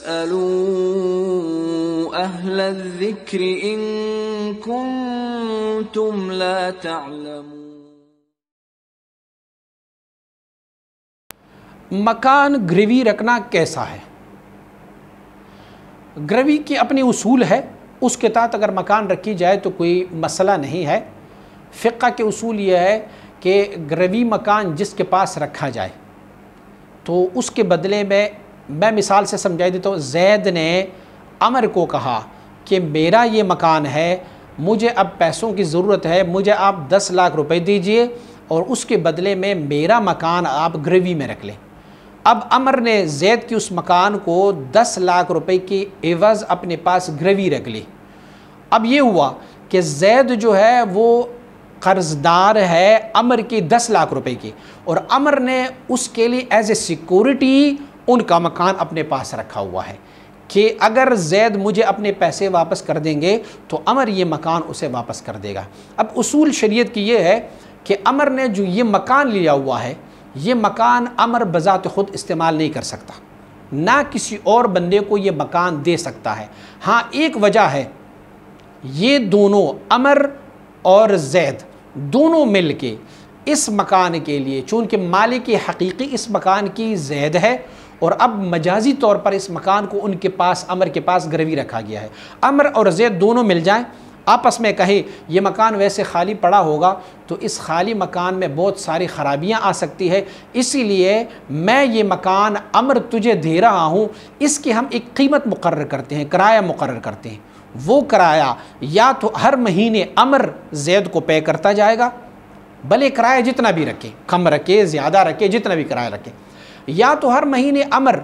फस्अलू अहल ज़िक्र इन कुंतुम ला तअलमून। मकान गिरवी रखना कैसा है? गिरवी की अपनी उसूल है, उसके तहत अगर मकान रखी जाए तो कोई मसला नहीं है। फ़िक़्ह के उसूल यह है कि गिरवी मकान जिसके पास रखा जाए तो उसके बदले में, मैं मिसाल से समझा देता हूँ, ज़ैद ने अमर को कहा कि मेरा ये मकान है, मुझे अब पैसों की ज़रूरत है, मुझे आप 10 लाख रुपए दीजिए और उसके बदले में मेरा मकान आप गिरवी में रख लें। अब अमर ने ज़ैद की उस मकान को 10 लाख रुपए की एवज़ अपने पास गिरवी रख ली। अब ये हुआ कि ज़ैद जो है वो कर्ज़दार है अमर की 10 लाख रुपए की, और अमर ने उसके लिए एज ए सिक्योरिटी उनका मकान अपने पास रखा हुआ है कि अगर ज़ैद मुझे अपने पैसे वापस कर देंगे तो अमर ये मकान उसे वापस कर देगा। अब उसूल शरीयत की ये है कि अमर ने जो ये मकान लिया हुआ है, ये मकान अमर बज़ात ख़ुद इस्तेमाल नहीं कर सकता, ना किसी और बंदे को ये मकान दे सकता है। हाँ, एक वजह है, ये दोनों अमर और ज़ैद दोनों मिल के इस मकान के लिए, चूँकि मालिक हकीकी इस मकान की ज़ैद है और अब मजाजी तौर पर इस मकान को उनके पास, अमर के पास गिरवी रखा गया है। अमर और ज़ैद दोनों मिल जाएं, आपस में कहें ये मकान वैसे खाली पड़ा होगा तो इस खाली मकान में बहुत सारी ख़राबियाँ आ सकती है, इसीलिए मैं ये मकान अमर तुझे दे रहा हूँ, इसकी हम एक कीमत मुकर्रर करते हैं, किराया मुकर्रर करते हैं। वो किराया या तो हर महीने अमर ज़ैद को पे करता जाएगा, भले किराया जितना भी रखे, कम रखे ज़्यादा रखे, जितना भी किराया रखे, या तो हर महीने अमर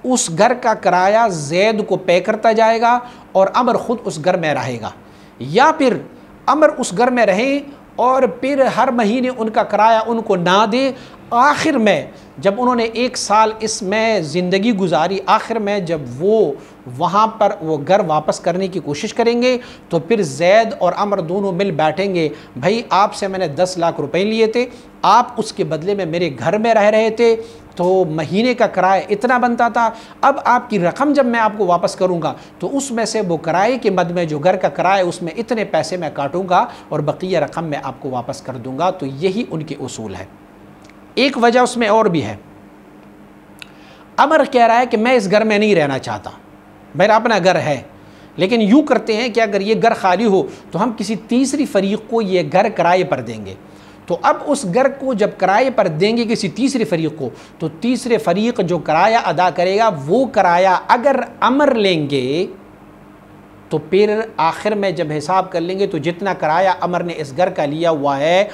उस घर का किराया ज़ैद को पे करता जाएगा और अमर ख़ुद उस घर में रहेगा, या फिर अमर उस घर में रहे और फिर हर महीने उनका किराया उनको ना दे। आखिर में जब उन्होंने 1 साल इसमें ज़िंदगी गुजारी, आखिर में जब वो वहाँ पर वो घर वापस करने की कोशिश करेंगे तो फिर ज़ैद और अमर दोनों मिल बैठेंगे, भाई आपसे मैंने 10 लाख रुपए लिए थे, आप उसके बदले में मेरे घर में रह रहे थे तो महीने का किराया इतना बनता था, अब आपकी रकम जब मैं आपको वापस करूँगा तो उसमें से वो किराए के मद में जो घर का किराया उसमें इतने पैसे मैं काटूँगा और बकिया रकम मैं आपको वापस कर दूँगा। तो यही उनके उसूल है। एक वजह उसमें और भी है, अमर कह रहा है कि मैं इस घर में नहीं रहना चाहता, मेरा अपना घर है, लेकिन यूँ करते हैं कि अगर ये घर खाली हो तो हम किसी तीसरी फरीक को ये घर किराए पर देंगे। तो अब उस घर को जब किराए पर देंगे किसी तीसरे फरीक को, तो तीसरे फरीक जो किराया अदा करेगा वो किराया अगर अमर लेंगे तो फिर आखिर में जब हिसाब कर लेंगे तो जितना किराया अमर ने इस घर का लिया हुआ है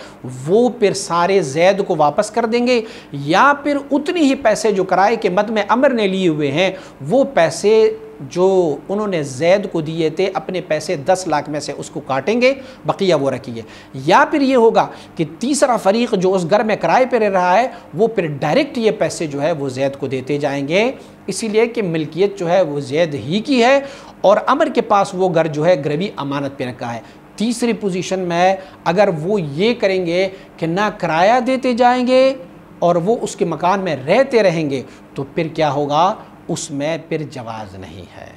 वो फिर सारे ज़ैद को वापस कर देंगे, या फिर उतनी ही पैसे जो किराए के मद में अमर ने लिए हुए हैं वो पैसे जो उन्होंने ज़ैद को दिए थे अपने पैसे 10 लाख में से उसको काटेंगे, बकिया वो रखिए। या फिर ये होगा कि तीसरा फरीक जो उस घर में किराए पर रह रहा है वो फिर डायरेक्ट ये पैसे जो है वो ज़ैद को देते जाएंगे, इसीलिए कि मिल्कियत जो है वो ज़ैद ही की है और अमर के पास वो घर जो है गिरवी अमानत पे रखा है। तीसरी पोजीशन में अगर वो ये करेंगे कि ना किराया देते जाएंगे और वो उसके मकान में रहते रहेंगे तो फिर क्या होगा, उसमें फिर जवाज़ नहीं है।